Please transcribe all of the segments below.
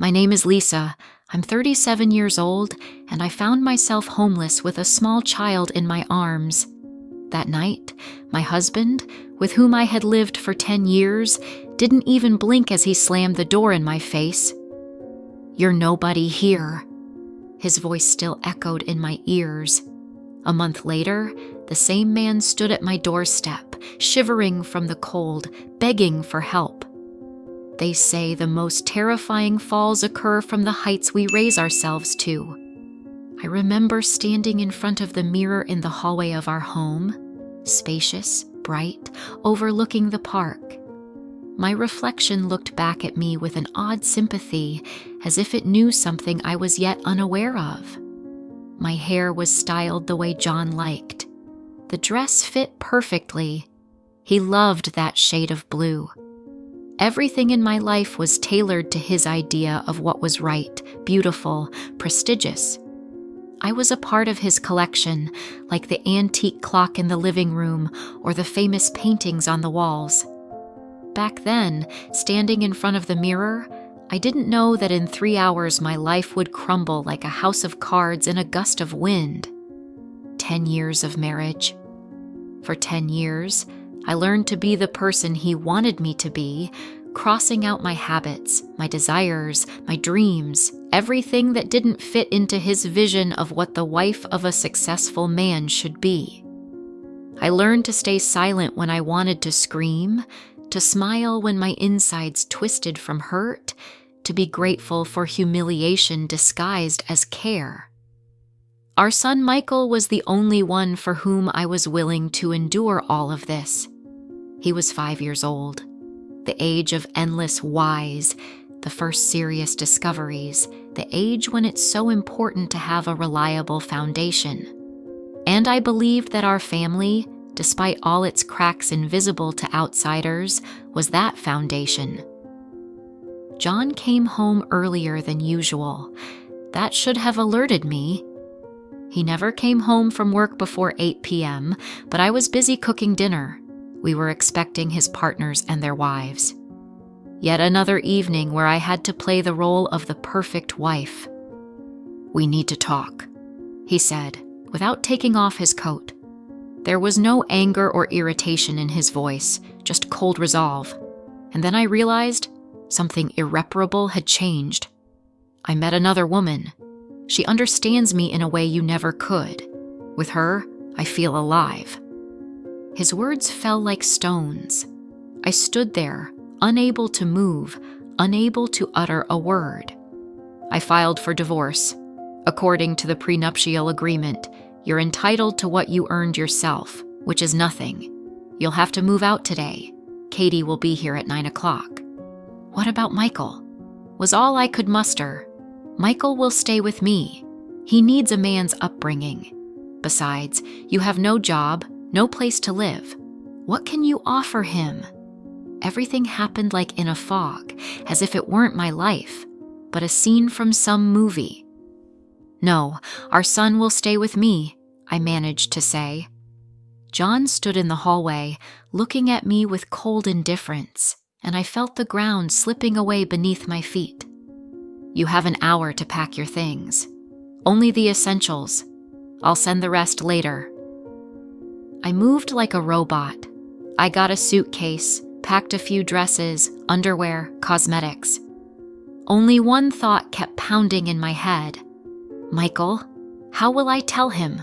My name is Lisa. I'm 37 years old, and I found myself homeless with a small child in my arms. That night, my husband, with whom I had lived for 10 years, didn't even blink as he slammed the door in my face. "You're nobody here." His voice still echoed in my ears. A month later, the same man stood at my doorstep, shivering from the cold, begging for help. They say the most terrifying falls occur from the heights we raise ourselves to. I remember standing in front of the mirror in the hallway of our home, spacious, bright, overlooking the park. My reflection looked back at me with an odd sympathy, as if it knew something I was yet unaware of. My hair was styled the way John liked. The dress fit perfectly. He loved that shade of blue. Everything in my life was tailored to his idea of what was right, beautiful, prestigious. I was a part of his collection, like the antique clock in the living room or the famous paintings on the walls. Back then, standing in front of the mirror, I didn't know that in 3 hours my life would crumble like a house of cards in a gust of wind. 10 years of marriage. For 10 years, I learned to be the person he wanted me to be, crossing out my habits, my desires, my dreams, everything that didn't fit into his vision of what the wife of a successful man should be. I learned to stay silent when I wanted to scream, to smile when my insides twisted from hurt, to be grateful for humiliation disguised as care. Our son Michael was the only one for whom I was willing to endure all of this. He was 5 years old, the age of endless whys, the first serious discoveries, the age when it's so important to have a reliable foundation. And I believed that our family, despite all its cracks invisible to outsiders, was that foundation. John came home earlier than usual. That should have alerted me. He never came home from work before 8 p.m., but I was busy cooking dinner. We were expecting his partners and their wives. Yet another evening where I had to play the role of the perfect wife. "We need to talk," he said, without taking off his coat. There was no anger or irritation in his voice, just cold resolve. And then I realized something irreparable had changed. I met another woman. She understands me in a way you never could. With her, I feel alive. His words fell like stones. I stood there, unable to move, unable to utter a word. I filed for divorce. According to the prenuptial agreement, you're entitled to what you earned yourself, which is nothing. You'll have to move out today. Katie will be here at 9 o'clock. What about Michael? Was all I could muster. Michael will stay with me. He needs a man's upbringing. Besides, you have no job, no place to live. What can you offer him? Everything happened like in a fog, as if it weren't my life, but a scene from some movie. "No, our son will stay with me," I managed to say. John stood in the hallway, looking at me with cold indifference, and I felt the ground slipping away beneath my feet. "You have an hour to pack your things. Only the essentials. I'll send the rest later." I moved like a robot. I got a suitcase, packed a few dresses, underwear, cosmetics. Only one thought kept pounding in my head. Michael, how will I tell him?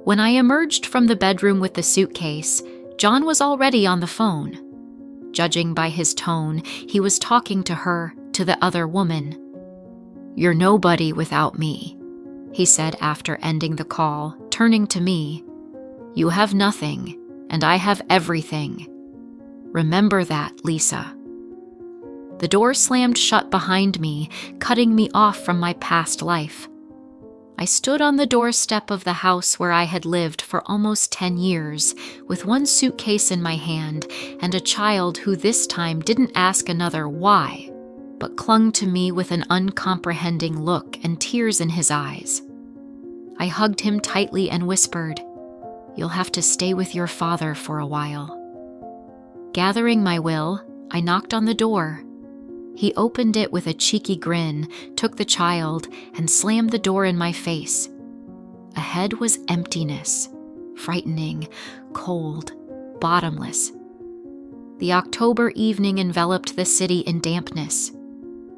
When I emerged from the bedroom with the suitcase, John was already on the phone. Judging by his tone, he was talking to her, to the other woman. "You're nobody without me," he said after ending the call, turning to me. "You have nothing, and I have everything. Remember that, Lisa." The door slammed shut behind me, cutting me off from my past life. I stood on the doorstep of the house where I had lived for almost 10 years, with one suitcase in my hand and a child who this time didn't ask another why, but clung to me with an uncomprehending look and tears in his eyes. I hugged him tightly and whispered, "You'll have to stay with your father for a while." Gathering my will, I knocked on the door. He opened it with a cheeky grin, took the child, and slammed the door in my face. Ahead was emptiness, frightening, cold, bottomless. The October evening enveloped the city in dampness.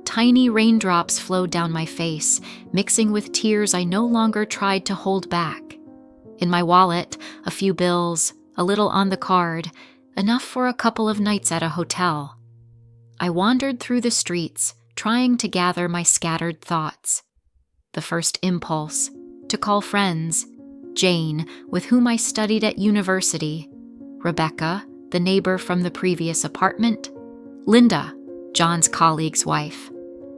Tiny raindrops flowed down my face, mixing with tears I no longer tried to hold back. In my wallet, a few bills, a little on the card, enough for a couple of nights at a hotel. I wandered through the streets, trying to gather my scattered thoughts. The first impulse, to call friends, Jane, with whom I studied at university, Rebecca, the neighbor from the previous apartment, Linda, John's colleague's wife.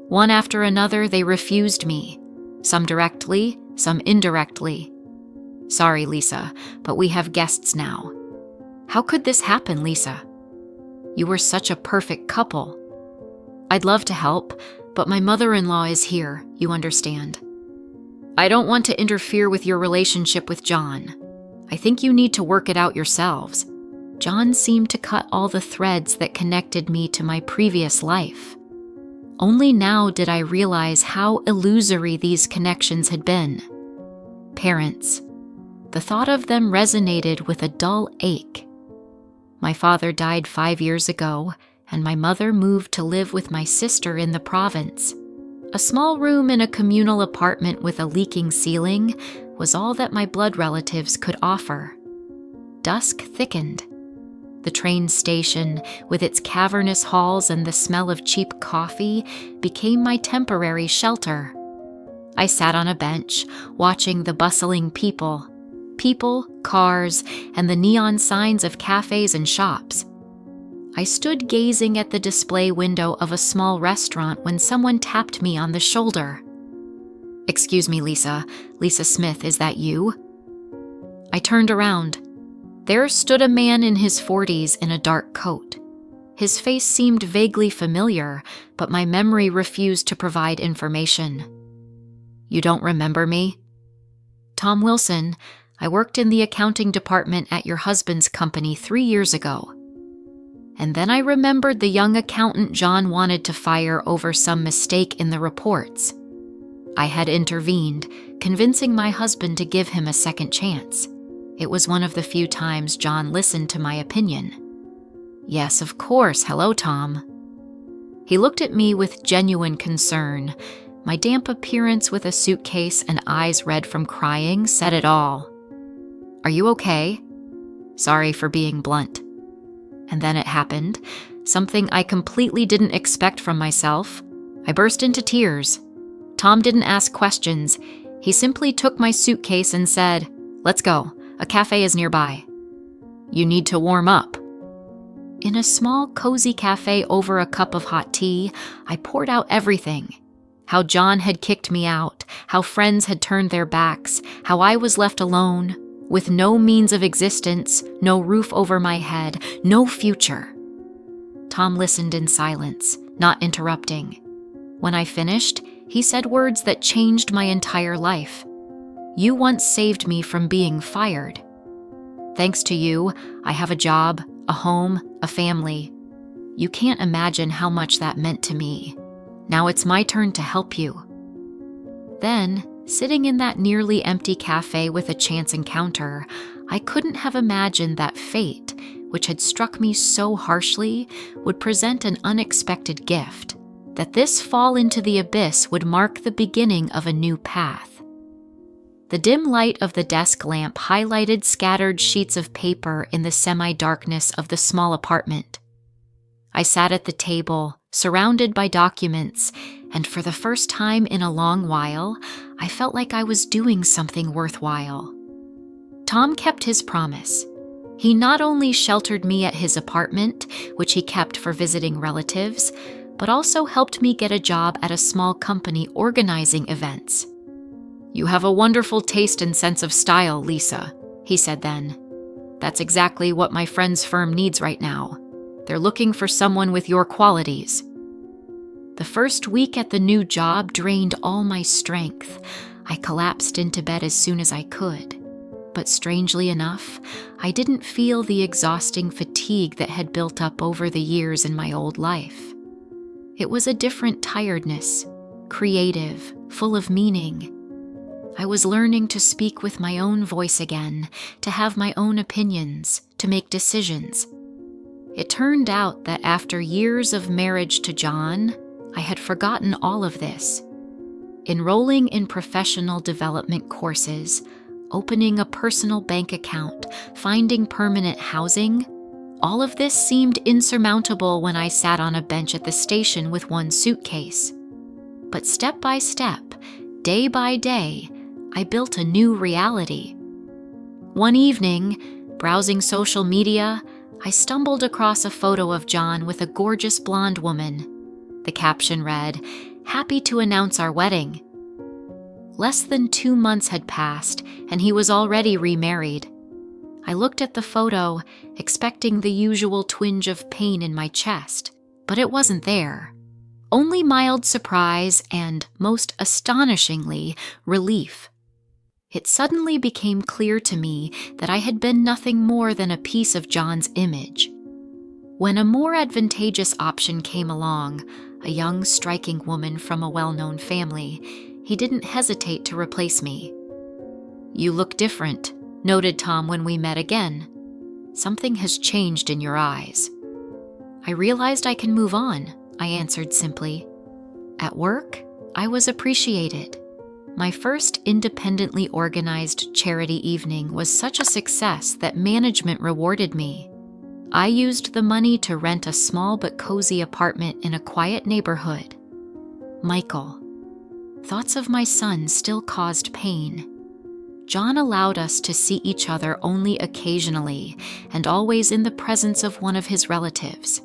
One after another, they refused me, some directly, some indirectly. Sorry, Lisa, but we have guests now. How could this happen, Lisa? You were such a perfect couple. I'd love to help, but my mother-in-law is here, you understand. I don't want to interfere with your relationship with John. I think you need to work it out yourselves. John seemed to cut all the threads that connected me to my previous life. Only now did I realize how illusory these connections had been. Parents. The thought of them resonated with a dull ache. My father died 5 years ago, and my mother moved to live with my sister in the province. A small room in a communal apartment with a leaking ceiling was all that my blood relatives could offer. Dusk thickened. The train station, with its cavernous halls and the smell of cheap coffee, became my temporary shelter. I sat on a bench, watching the bustling people, cars, and the neon signs of cafes and shops. I stood gazing at the display window of a small restaurant when someone tapped me on the shoulder. "Excuse me, Lisa. Lisa Smith, is that you?" I turned around. There stood a man in his 40s in a dark coat. His face seemed vaguely familiar, but my memory refused to provide information. "You don't remember me?" "Tom Wilson. I worked in the accounting department at your husband's company 3 years ago." And then I remembered the young accountant John wanted to fire over some mistake in the reports. I had intervened, convincing my husband to give him a second chance. It was one of the few times John listened to my opinion. "Yes, of course. Hello, Tom." He looked at me with genuine concern. My damp appearance with a suitcase and eyes red from crying said it all. "Are you okay?" "Sorry for being blunt." And then it happened, something I completely didn't expect from myself. I burst into tears. Tom didn't ask questions. He simply took my suitcase and said, "Let's go. A cafe is nearby." "You need to warm up." In a small, cozy cafe over a cup of hot tea, I poured out everything. How John had kicked me out, how friends had turned their backs, how I was left alone, with no means of existence, no roof over my head, no future. Tom listened in silence, not interrupting. When I finished, he said words that changed my entire life. "You once saved me from being fired. Thanks to you, I have a job, a home, a family. You can't imagine how much that meant to me. Now it's my turn to help you." Then, sitting in that nearly empty cafe with a chance encounter, I couldn't have imagined that fate, which had struck me so harshly, would present an unexpected gift, that this fall into the abyss would mark the beginning of a new path. The dim light of the desk lamp highlighted scattered sheets of paper in the semi-darkness of the small apartment. I sat at the table, surrounded by documents, and for the first time in a long while, I felt like I was doing something worthwhile. Tom kept his promise. He not only sheltered me at his apartment, which he kept for visiting relatives, but also helped me get a job at a small company organizing events. "You have a wonderful taste and sense of style, Lisa," he said then. "That's exactly what my friend's firm needs right now. They're looking for someone with your qualities." The first week at the new job drained all my strength. I collapsed into bed as soon as I could. But strangely enough, I didn't feel the exhausting fatigue that had built up over the years in my old life. It was a different tiredness, creative, full of meaning. I was learning to speak with my own voice again, to have my own opinions, to make decisions. It turned out that after years of marriage to John, I had forgotten all of this. Enrolling in professional development courses, opening a personal bank account, finding permanent housing, all of this seemed insurmountable when I sat on a bench at the station with one suitcase. But step by step, day by day, I built a new reality. One evening, browsing social media, I stumbled across a photo of John with a gorgeous blonde woman. The caption read, "Happy to announce our wedding." Less than 2 months had passed, and he was already remarried. I looked at the photo, expecting the usual twinge of pain in my chest, but it wasn't there. Only mild surprise and, most astonishingly, relief. It suddenly became clear to me that I had been nothing more than a piece of John's image. When a more advantageous option came along, a young, striking woman from a well-known family, he didn't hesitate to replace me. "You look different," noted Tom when we met again. "Something has changed in your eyes." "I realized I can move on," I answered simply. At work, I was appreciated. My first independently organized charity evening was such a success that management rewarded me. I used the money to rent a small but cozy apartment in a quiet neighborhood. Michael. Thoughts of my son still caused pain. John allowed us to see each other only occasionally, and always in the presence of one of his relatives.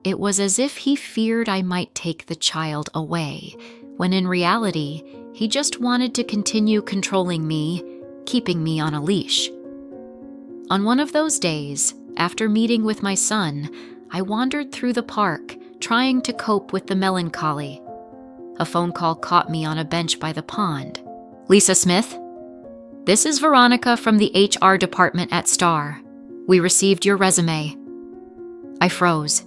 It was as if he feared I might take the child away, when in reality, he just wanted to continue controlling me, keeping me on a leash. On one of those days, after meeting with my son, I wandered through the park, trying to cope with the melancholy. A phone call caught me on a bench by the pond. "Lisa Smith? This is Veronica from the HR department at Star. We received your resume." I froze.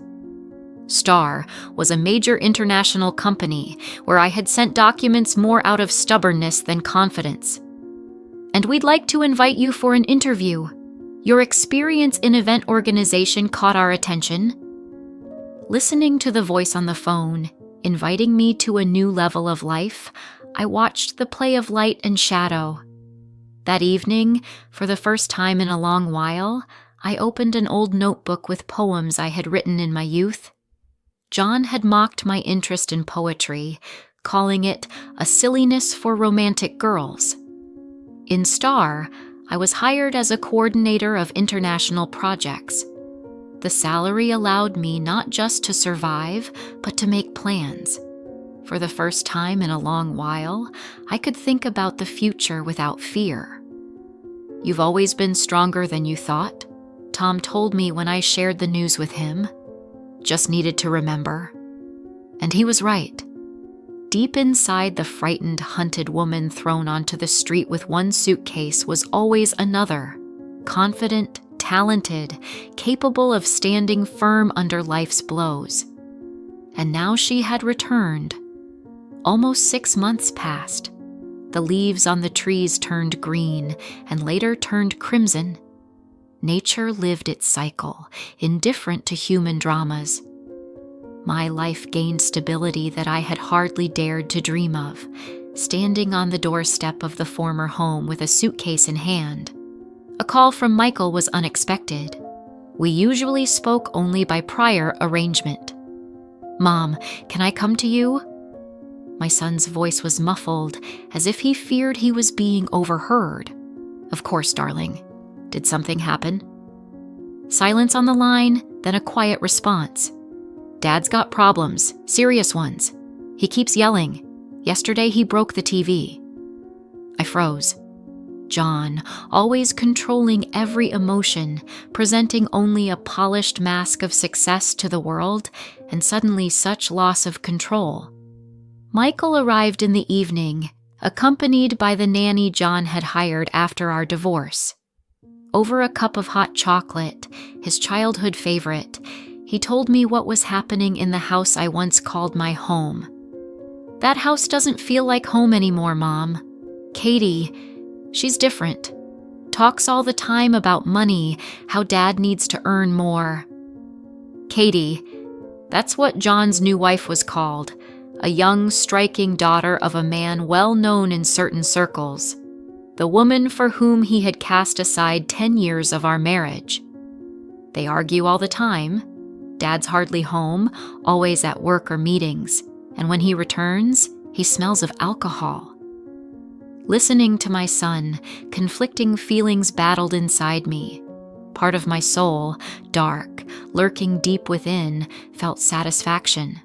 Star was a major international company where I had sent documents more out of stubbornness than confidence. "And we'd like to invite you for an interview. Your experience in event organization caught our attention." Listening to the voice on the phone, inviting me to a new level of life, I watched the play of light and shadow. That evening, for the first time in a long while, I opened an old notebook with poems I had written in my youth. John had mocked my interest in poetry, calling it a silliness for romantic girls. In Star, I was hired as a coordinator of international projects. The salary allowed me not just to survive, but to make plans. For the first time in a long while, I could think about the future without fear. "You've always been stronger than you thought," Tom told me when I shared the news with him. "Just needed to remember." And he was right. Deep inside the frightened, hunted woman thrown onto the street with one suitcase was always another, confident, talented, capable of standing firm under life's blows. And now she had returned. Almost 6 months passed. The leaves on the trees turned green and later turned crimson. Nature lived its cycle, indifferent to human dramas. My life gained stability that I had hardly dared to dream of, standing on the doorstep of the former home with a suitcase in hand. A call from Michael was unexpected. We usually spoke only by prior arrangement. "Mom, can I come to you?" My son's voice was muffled, as if he feared he was being overheard. "Of course, darling. Did something happen?" Silence on the line, then a quiet response. "Dad's got problems, serious ones. He keeps yelling. Yesterday he broke the TV." I froze. John, always controlling every emotion, presenting only a polished mask of success to the world, and suddenly such loss of control. Michael arrived in the evening, accompanied by the nanny John had hired after our divorce. Over a cup of hot chocolate, his childhood favorite, He told me what was happening in the house I once called my home. That house doesn't feel like home anymore, Mom. Katie, she's different. Talks all the time about money, how Dad needs to earn more. Katie, that's what John's new wife was called, a young, striking daughter of a man well known in certain circles, the woman for whom he had cast aside 10 years of our marriage. They argue all the time. Dad's hardly home, always at work or meetings, and when he returns, he smells of alcohol. Listening to my son, conflicting feelings battled inside me. Part of my soul, dark, lurking deep within, felt satisfaction.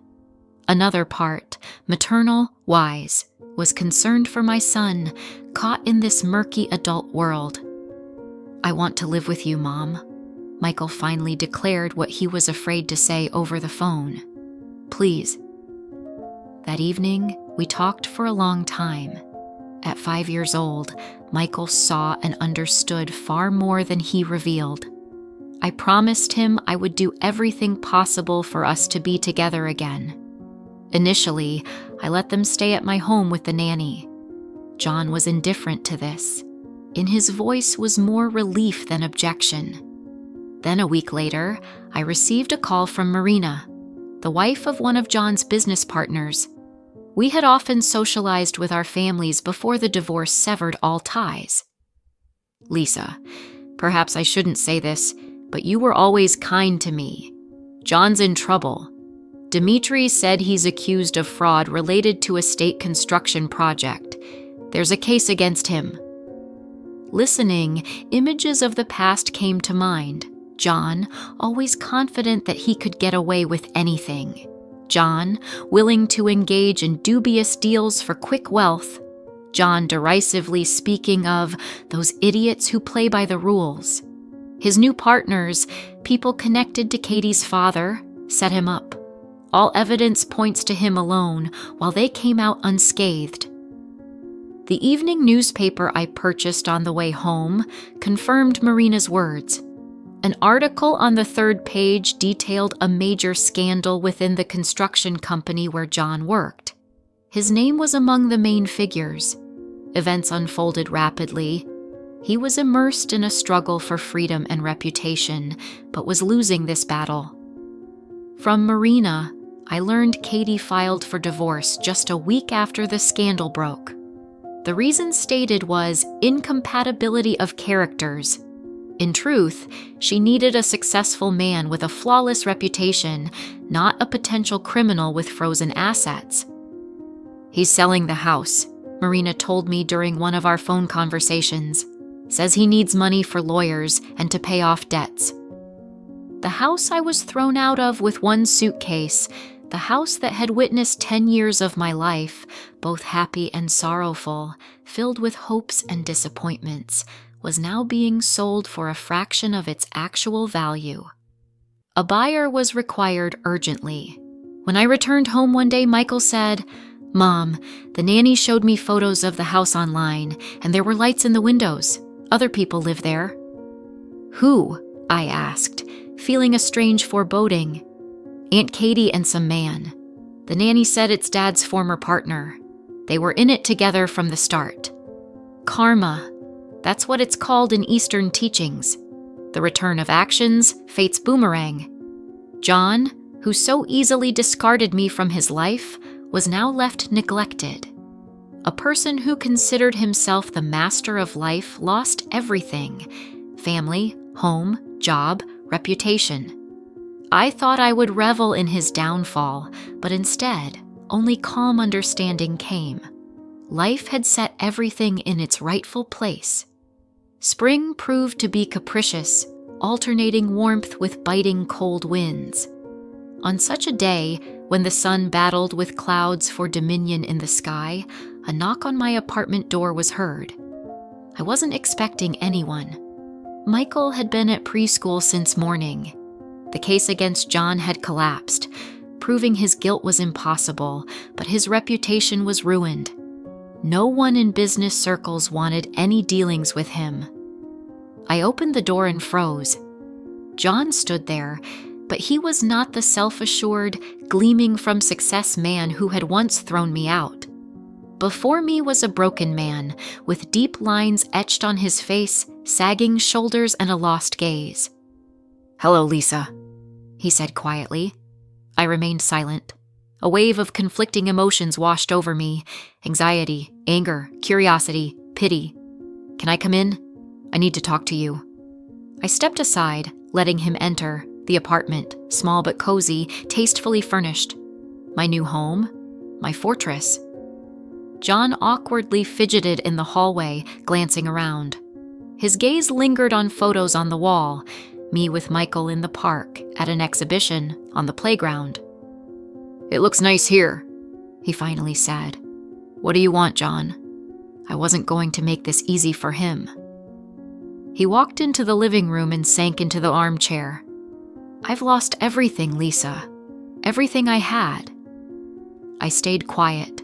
Another part, maternal, wise, was concerned for my son, caught in this murky adult world. I want to live with you, Mom, Michael finally declared what he was afraid to say over the phone. Please. That evening, we talked for a long time. At 5 years old, Michael saw and understood far more than he revealed. I promised him I would do everything possible for us to be together again. Initially, I let them stay at my home with the nanny. John was indifferent to this. In his voice was more relief than objection. Then a week later, I received a call from Marina, the wife of one of John's business partners. We had often socialized with our families before the divorce severed all ties. Lisa, perhaps I shouldn't say this, but you were always kind to me. John's in trouble. Dimitri said he's accused of fraud related to a state construction project. There's a case against him. Listening, images of the past came to mind. John, always confident that he could get away with anything. John, willing to engage in dubious deals for quick wealth. John derisively speaking of those idiots who play by the rules. His new partners, people connected to Katie's father, set him up. All evidence points to him alone, while they came out unscathed. The evening newspaper I purchased on the way home confirmed Marina's words. An article on the third page detailed a major scandal within the construction company where John worked. His name was among the main figures. Events unfolded rapidly. He was immersed in a struggle for freedom and reputation, but was losing this battle. From Marina, I learned Katie filed for divorce just a week after the scandal broke. The reason stated was incompatibility of characters. In truth, she needed a successful man with a flawless reputation, not a potential criminal with frozen assets. He's selling the house, Marina told me during one of our phone conversations. Says he needs money for lawyers and to pay off debts. The house I was thrown out of with one suitcase, the house that had witnessed 10 years of my life, both happy and sorrowful, filled with hopes and disappointments, was now being sold for a fraction of its actual value. A buyer was required urgently. When I returned home one day, Michael said, "Mom, the nanny showed me photos of the house online, and there were lights in the windows. Other people live there." "Who?" I asked, feeling a strange foreboding. "Aunt Katie and some man. The nanny said it's Dad's former partner. They were in it together from the start. Karma. That's what it's called in Eastern teachings. The return of actions, fate's boomerang. John, who so easily discarded me from his life, was now left neglected. A person who considered himself the master of life lost everything: family, home, job, reputation. I thought I would revel in his downfall, but instead, only calm understanding came. Life had set everything in its rightful place. Spring proved to be capricious, alternating warmth with biting cold winds. On such a day, when the sun battled with clouds for dominion in the sky, a knock on my apartment door was heard. I wasn't expecting anyone. Michael had been at preschool since morning. The case against John had collapsed. Proving his guilt was impossible, but his reputation was ruined. No one in business circles wanted any dealings with him. I opened the door and froze. John stood there, But he was not the self-assured, gleaming from success man who had once thrown me out. Before me was a broken man, with deep lines etched on his face, sagging shoulders, and a lost gaze. "Hello, Lisa," he said quietly. I remained silent. A wave of conflicting emotions washed over me: anxiety, anger, curiosity, pity. "Can I come in? I need to talk to you." I stepped aside, letting him enter the apartment, small but cozy, tastefully furnished. My new home, my fortress. John awkwardly fidgeted in the hallway, glancing around. His gaze lingered on photos on the wall, me with Michael in the park, at an exhibition, on the playground. "It looks nice here," he finally said. "What do you want, John?" I wasn't going to make this easy for him. He walked into the living room and sank into the armchair. "I've lost everything, Lisa. Everything I had." I stayed quiet.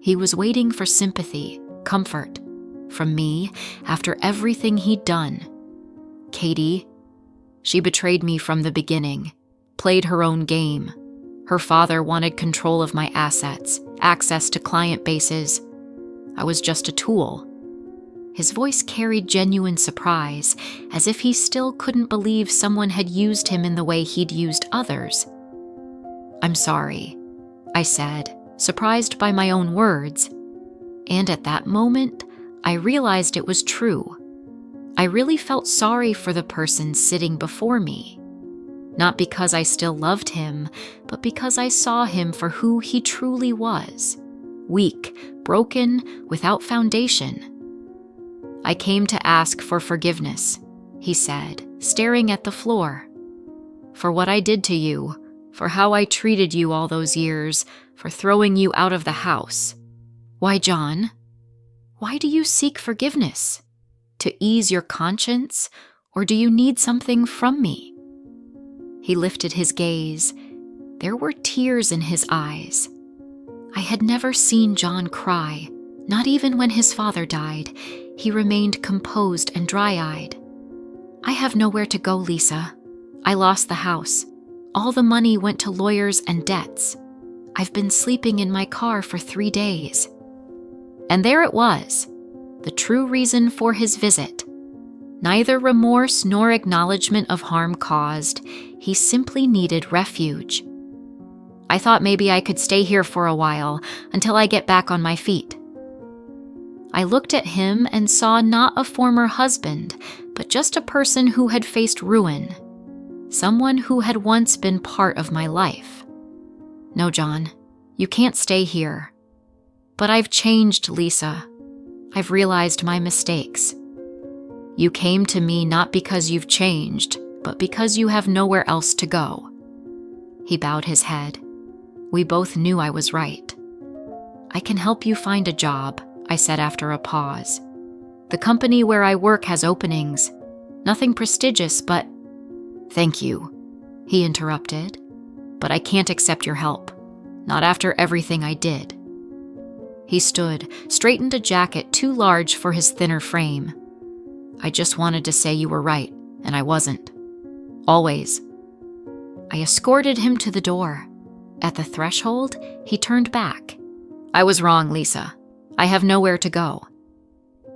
He was waiting for sympathy, comfort, from me after everything he'd done. Katie, she betrayed me from the beginning, played her own game. Her father wanted control of my assets, access to client bases. I was just a tool. His voice carried genuine surprise, as if he still couldn't believe someone had used him in the way he'd used others. "I'm sorry," I said, surprised by my own words. And at that moment, I realized it was true. I really felt sorry for the person sitting before me. Not because I still loved him, but because I saw him for who he truly was. Weak, broken, without foundation. "I came to ask for forgiveness," he said, staring at the floor. "For what I did to you, for how I treated you all those years, for throwing you out of the house." "Why, John? Why do you seek forgiveness? To ease your conscience, or do you need something from me?" He lifted his gaze. There were tears in his eyes. I had never seen John cry, not even when his father died. He remained composed and dry-eyed. "I have nowhere to go, Lisa. I lost the house. All the money went to lawyers and debts. I've been sleeping in my car for 3 days. And there it was, the true reason for his visit. Neither remorse nor acknowledgement of harm caused. He simply needed refuge. I thought maybe I could stay here for a while, until I get back on my feet. I looked at him and saw not a former husband, but just a person who had faced ruin. Someone who had once been part of my life. "No, John, you can't stay here." "But I've changed, Lisa. I've realized my mistakes." "You came to me not because you've changed, but because you have nowhere else to go." He bowed his head. We both knew I was right. "I can help you find a job," I said after a pause. "The company where I work has openings. Nothing prestigious, but—" "Thank you," he interrupted. "But I can't accept your help. Not after everything I did." He stood, straightened a jacket too large for his thinner frame. "I just wanted to say you were right, and I wasn't. Always." I escorted him to the door. At the threshold, he turned back. "I was wrong, Lisa. I have nowhere to go."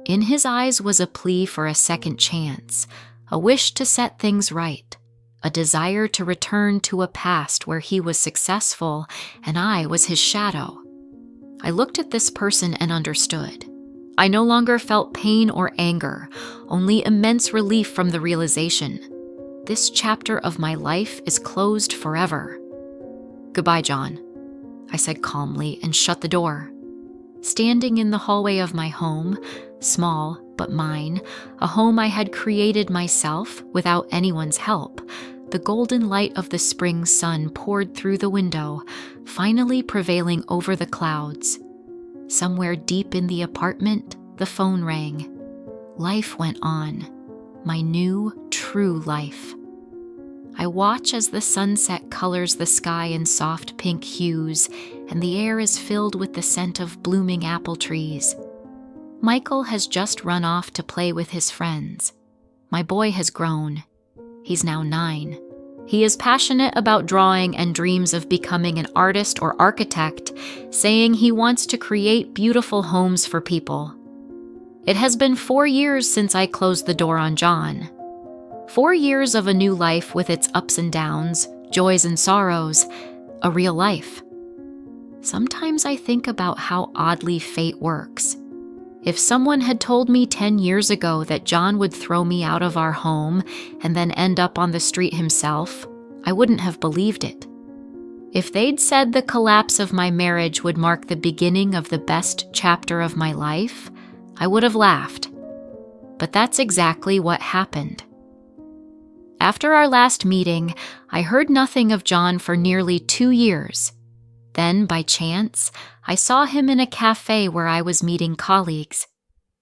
In his eyes was a plea for a second chance, a wish to set things right, a desire to return to a past where he was successful and I was his shadow. I looked at this person and understood. I no longer felt pain or anger, only immense relief from the realization. This chapter of my life is closed forever. "Goodbye, John," I said calmly and shut the door. Standing in the hallway of my home, small but mine, a home I had created myself without anyone's help, the golden light of the spring sun poured through the window, finally prevailing over the clouds. Somewhere deep in the apartment, the phone rang. Life went on. My new, true life. I watch as the sunset colors the sky in soft pink hues, and the air is filled with the scent of blooming apple trees. Michael has just run off to play with his friends. My boy has grown. He's now 9. He is passionate about drawing and dreams of becoming an artist or architect, saying he wants to create beautiful homes for people. It has been 4 years since I closed the door on John. 4 years of a new life with its ups and downs, joys and sorrows, a real life. Sometimes I think about how oddly fate works. If someone had told me 10 years ago that John would throw me out of our home and then end up on the street himself, I wouldn't have believed it. If they'd said the collapse of my marriage would mark the beginning of the best chapter of my life, I would have laughed. But that's exactly what happened. After our last meeting, I heard nothing of John for nearly 2 years. Then, by chance, I saw him in a cafe where I was meeting colleagues.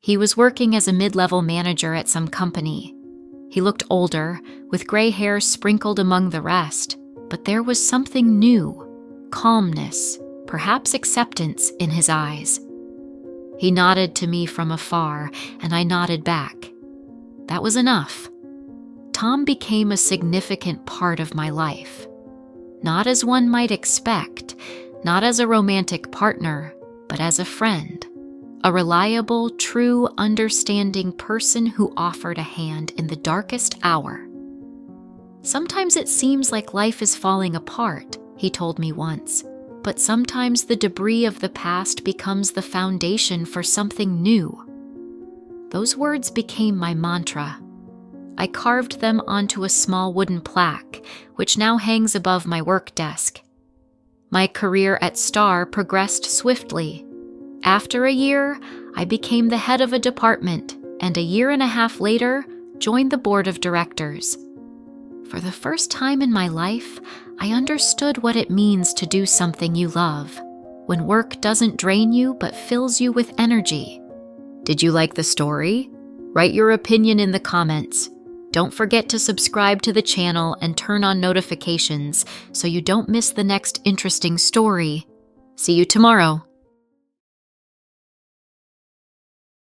He was working as a mid-level manager at some company. He looked older, with gray hair sprinkled among the rest, but there was something new, calmness, perhaps acceptance in his eyes. He nodded to me from afar, and I nodded back. That was enough. Tom became a significant part of my life. Not as one might expect, not as a romantic partner, but as a friend, a reliable, true, understanding person who offered a hand in the darkest hour. Sometimes it seems like life is falling apart, he told me once, but sometimes the debris of the past becomes the foundation for something new. Those words became my mantra. I carved them onto a small wooden plaque, which now hangs above my work desk. My career at Star progressed swiftly. After a year, I became the head of a department, and a year and a half later, joined the board of directors. For the first time in my life, I understood what it means to do something you love, when work doesn't drain you but fills you with energy. Did you like the story? Write your opinion in the comments. Don't forget to subscribe to the channel and turn on notifications so you don't miss the next interesting story. See you tomorrow.